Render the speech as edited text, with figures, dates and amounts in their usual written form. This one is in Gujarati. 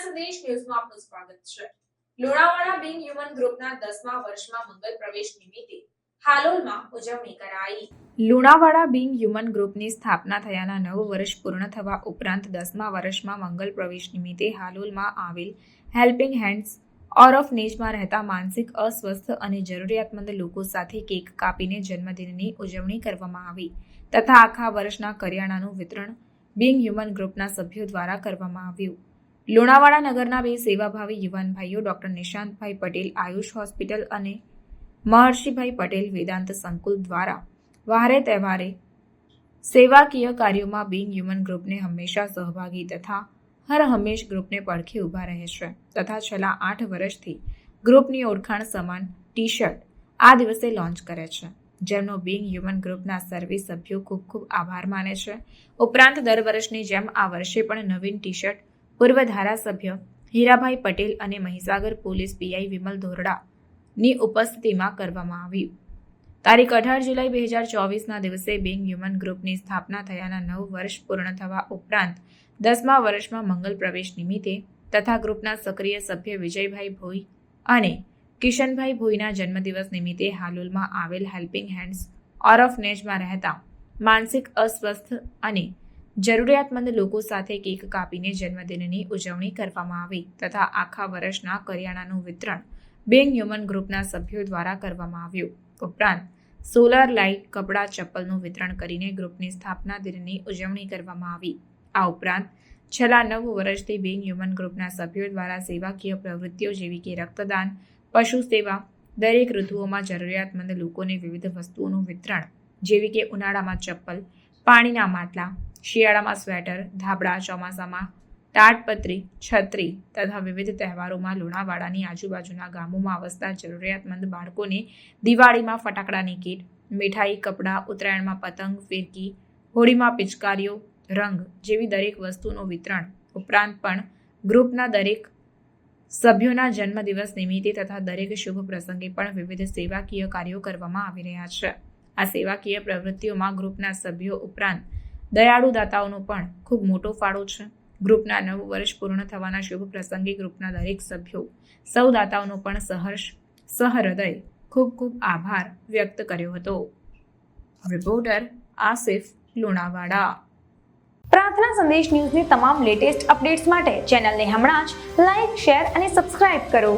સંદેશ ન્યૂઝમાં આપનું સ્વાગત છે। લુણાવાડા બિંગ હ્યુમન ગ્રુપના 10મા વર્ષમાં મંગલ પ્રવેશ નિમિત્તે હાલોલમાં ઉજવણી કરાઈ। લુણાવાડા બિંગ હ્યુમન ગ્રુપની સ્થાપના થયાના 9 વર્ષ પૂર્ણ થવા ઉપરાંત 10મા વર્ષમાં મંગલ પ્રવેશ નિમિત્તે હાલોલમાં આવેલ હેલ્પિંગ હેન્ડ્સ ઓરફનેજમાં રહેતા માનસિક અસ્વસ્થ અને જરૂરિયાતમંદ લોકો સાથે કેક કાપીને જન્મદિનની ઉજવણી કરવામાં આવી તથા આખા વર્ષના કરિયાણાનું વિતરણ બિંગ હ્યુમન ગ્રુપના સભ્યો દ્વારા કરવામાં આવ્યું। લુણાવાડા નગરના 2 સેવાભાવી યુવાન ભાઈઓ ડોક્ટર નિશાંતભાઈ પટેલ આયુષ હોસ્પિટલ અને મહર્ષિભાઈ પટેલ વેદાંત સંકુલ દ્વારા વારે તહેવારે સેવાકીય કાર્યોમાં બિંગ હ્યુમન ગ્રુપને હંમેશા સહભાગી તથા હર હંમેશ ગ્રુપને પડખે ઊભા રહે છે તથા છેલ્લા 8 વર્ષથી ગ્રુપની ઓળખાણ સમાન ટી શર્ટ આ દિવસે લોન્ચ કરે છે, જેમનો બિંગ હ્યુમન ગ્રુપના સર્વે સભ્યો ખૂબ ખૂબ આભાર માને છે। ઉપરાંત દર વર્ષની જેમ આ વર્ષે પણ નવીન ટી શર્ટ પૂર્વ ધારાસભ્ય હીરાભાઈ પટેલ અને મહીસાગર પોલીસ પીઆઈ વિમલ ધોરડાની ઉપસ્થિતિમાં કરવામાં આવ્યું। તારીખ 18 જુલાઈ 2024ના દિવસે બિંગ હ્યુમન ગ્રુપની સ્થાપના થયાના 9 વર્ષ પૂર્ણ થવા ઉપરાંત 10મા વર્ષમાં મંગલ પ્રવેશ નિમિત્તે તથા ગ્રુપના સક્રિય સભ્ય વિજયભાઈ ભોઈ અને કિશનભાઈ ભોઈના જન્મદિવસ નિમિત્તે હાલોલમાં આવેલ હેલ્પિંગ હેન્ડ્સ ઓરફનેજમાં રહેતા માનસિક અસ્વસ્થ અને જરૂરિયાતમંદ લોકો સાથે કેક કાપીને જન્મદિનની ઉજવણી કરવામાં આવી તથા આખા વર્ષના કરિયાણાનું વિતરણ બિંગ હ્યુમન ગ્રુપના સભ્યો દ્વારા કરવામાં આવ્યું। ઉપરાંત સોલાર લાઇટ, કપડાં, ચપ્પલનું વિતરણ કરીને ગ્રુપની સ્થાપના દિનની ઉજવણી કરવામાં આવી। આ ઉપરાંત છેલ્લા 9 વર્ષથી બિંગ હ્યુમન ગ્રુપના સભ્યો દ્વારા સેવાકીય પ્રવૃત્તિઓ જેવી કે રક્તદાન, પશુ સેવા, દરેક ઋતુઓમાં જરૂરિયાતમંદ લોકોને વિવિધ વસ્તુઓનું વિતરણ જેવી કે ઉનાળામાં ચપ્પલ, પાણીના માટલા, શિયાળામાં સ્વેટર, ધાબળા, ચોમાસામાં તાડપત્રી, છત્રી તથા વિવિધ તહેવારોમાં લુણાવાડાની આજુબાજુના ગામોમાં વસતા જરૂરિયાતમંદ બાળકોને દિવાળીમાં ફટાકડાની કીટ, મીઠાઈ, કપડાં, ઉત્તરાયણમાં પતંગ, ફિરકી, હોળીમાં પિચકારીઓ, રંગ જેવી દરેક વસ્તુનું વિતરણ ઉપરાંત પણ ગ્રુપના દરેક સભ્યોના જન્મદિવસ નિમિત્તે તથા દરેક શુભ પ્રસંગે પણ વિવિધ સેવાકીય કાર્યો કરવામાં આવી રહ્યા છે। આ સેવાકીય પ્રવૃત્તિઓમાં ગ્રુપના સભ્યો ઉપરાંત દયાળુ દાતાઓનો પણ ખૂબ મોટો ફાળો છે। ગ્રુપના 9 વર્ષ પૂર્ણ થવાના શુભ પ્રસંગે ગ્રુપના દરેક સભ્યો સૌ દાતાઓનો પણ સહૃદય ખૂબ ખૂબ આભાર વ્યક્ત કર્યો હતો। રિપોર્ટર આસિફ, લુણાવાડા। પ્રાર્થના સંદેશ ન્યૂઝની તમામ લેટેસ્ટ અપડેટ્સ માટે ચેનલને હમણાં જ લાઇક, શેર અને સબસ્ક્રાઇબ કરો।